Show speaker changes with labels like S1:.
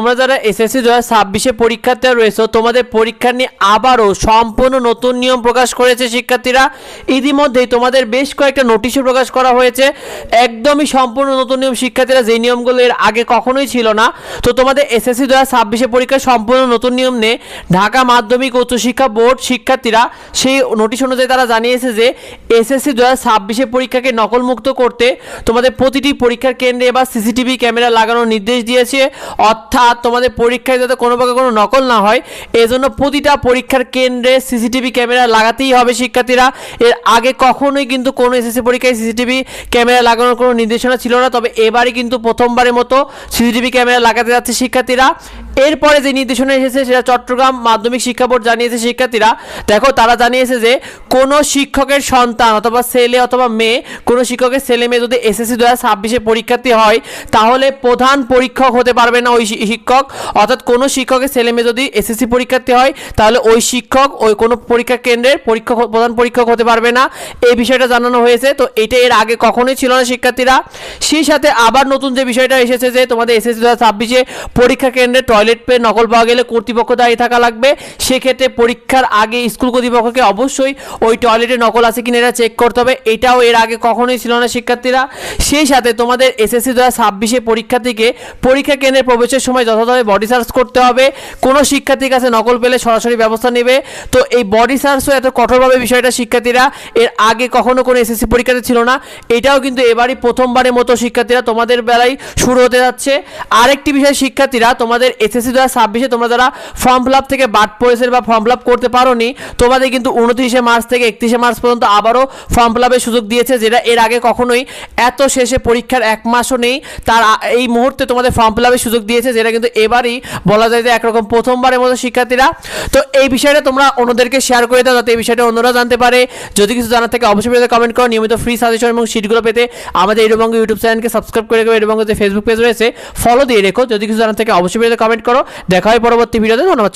S1: তোমরা যারা এসএসসি 2026 পরীক্ষার্থীরা রয়েছে তোমাদের পরীক্ষা নিয়ে আবারও সম্পূর্ণ নতুন নিয়ম প্রকাশ করেছে শিক্ষার্থীরা। ইতিমধ্যেই তোমাদের বেশ কয়েকটা নোটিশও প্রকাশ করা হয়েছে, একদমই সম্পূর্ণ নতুন নিয়ম শিক্ষার্থীরা, যেই নিয়মগুলো এর আগে কখনোই ছিল না। তো তোমাদের এসএসসি 2026 পরীক্ষার সম্পূর্ণ নতুন নিয়ম নিয়ে ঢাকা মাধ্যমিক উচ্চশিক্ষা বোর্ড শিক্ষার্থীরা সেই নোটিশ অনুযায়ী তারা জানিয়েছে যে এসএসসি 2026 পরীক্ষাকে নকলমুক্ত করতে তোমাদের প্রতিটি পরীক্ষার কেন্দ্রে এবার সিসিটিভি ক্যামেরা লাগানোর নির্দেশ দিয়েছে। অর্থাৎ তোমাদের পরীক্ষায় যাতে কোনো প্রকার কোনো নকল না হয় এজন্য প্রতিটা পরীক্ষার কেন্দ্রে সিসিটিভি ক্যামেরা লাগাতেই হবে শিক্ষার্থীরা। এর আগে কখনোই কিন্তু কোনো এসএসসি পরীক্ষায় সিসিটিভি ক্যামেরা লাগানোর কোনো নির্দেশনা ছিল না, তবে এবারই কিন্তু প্রথমবারের মতো সিসিটিভি ক্যামেরা লাগাতে যাচ্ছে শিক্ষার্থীরা। এরপরে যে নির্দেশনা এসেছে সেটা চট্টগ্রাম মাধ্যমিক শিক্ষা বোর্ড জানিয়েছে শিক্ষার্থীরা। দেখো তারা জানিয়েছে যে কোনো শিক্ষকের সন্তান অথবা ছেলে অথবা মেয়ে, কোনো শিক্ষকের ছেলে মেয়ে যদি এসএসসি 2026 পরীক্ষার্থী হয় তাহলে প্রধান পরীক্ষক হতে পারবে না ওই শিক্ষক। অর্থাৎ কোনো শিক্ষকের ছেলে মেয়ে যদি এসএসসি পরীক্ষার্থী হয় তাহলে ওই শিক্ষক ওই কোনো পরীক্ষা কেন্দ্রের প্রধান পরীক্ষক হতে পারবে না, এই বিষয়টা জানানো হয়েছে। তো এটা এর আগে কখনোই ছিল না শিক্ষার্থীরা। সেই সাথে আবার নতুন যে বিষয়টা এসেছে যে তোমাদের এসএসসি 2026 পরীক্ষা কেন্দ্রে টয়লেট পেয়ে নকল পাওয়া গেলে কর্তৃপক্ষ দায়ী থাকা লাগবে। সেক্ষেত্রে পরীক্ষার আগে স্কুল কর্তৃপক্ষকে অবশ্যই ওই টয়লেটে নকল আছে কিনা এটা চেক করতে হবে, এটাও এর আগে কখনোই ছিল না শিক্ষার্থীরা। সেই সাথে তোমাদের এসএসসি 2026 পরীক্ষার্থীকে পরীক্ষা কেন্দ্রে প্রবেশের সময় যথাযথভাবে বডি সার্চ করতে হবে। কোনো শিক্ষার্থীর কাছে নকল পেলে সরাসরি ব্যবস্থা নেবে। তো এই বডি সার্চও এত কঠোরভাবে বিষয়টা শিক্ষার্থীরা এর আগে কখনো কোনো এসএসসি পরীক্ষাতে ছিল না, এটাও কিন্তু এবারই প্রথমবারের মতো শিক্ষার্থীরা তোমাদের বেলায় শুরু হতে যাচ্ছে। আরেকটি বিষয় শিক্ষার্থীরা, তোমাদের এসএসসি 2026 তোমরা যারা ফর্ম ফিল আপ থেকে বাদ পড়েছে বা ফর্ম ফিল আপ করতে পারোনি তোমাদের কিন্তু 29 মার্চ থেকে 31 মার্চ পর্যন্ত আবারও ফর্ম ফিল আপের সুযোগ দিয়েছে, যেটা এর আগে কখনোই এত শেষে পরীক্ষার এক মাসও নেই তার এই মুহূর্তে তোমাদের ফর্ম ফিল আপের সুযোগ দিয়েছে, যেটা কিন্তু এবারই বলা যায় যে একরকম প্রথমবারের মতো শিক্ষার্থীরা। তো এই বিষয়টা তোমরা অন্যদেরকে শেয়ার করে দাও যাতে এই বিষয়টা অন্যরা জানতে পারে। যদি কিছু জানার থেকে অবশ্যই কমেন্ট করো। নিয়মিত ফ্রি সাজেশন এবং শিটগুলো পেতে আমাদের এডুবঙ্গ ইউটিউব চ্যানেলকে সাবস্ক্রাইব করে রেখো, এডুবঙ্গ যে ফেসবুক পেজ রয়েছে ফলো দিয়ে রেখো। যদি কিছু জানার থেকে অবশ্যই কমেন্ট করো। দেখা হয় পরবর্তী ভিডিওতে। ধন্যবাদ।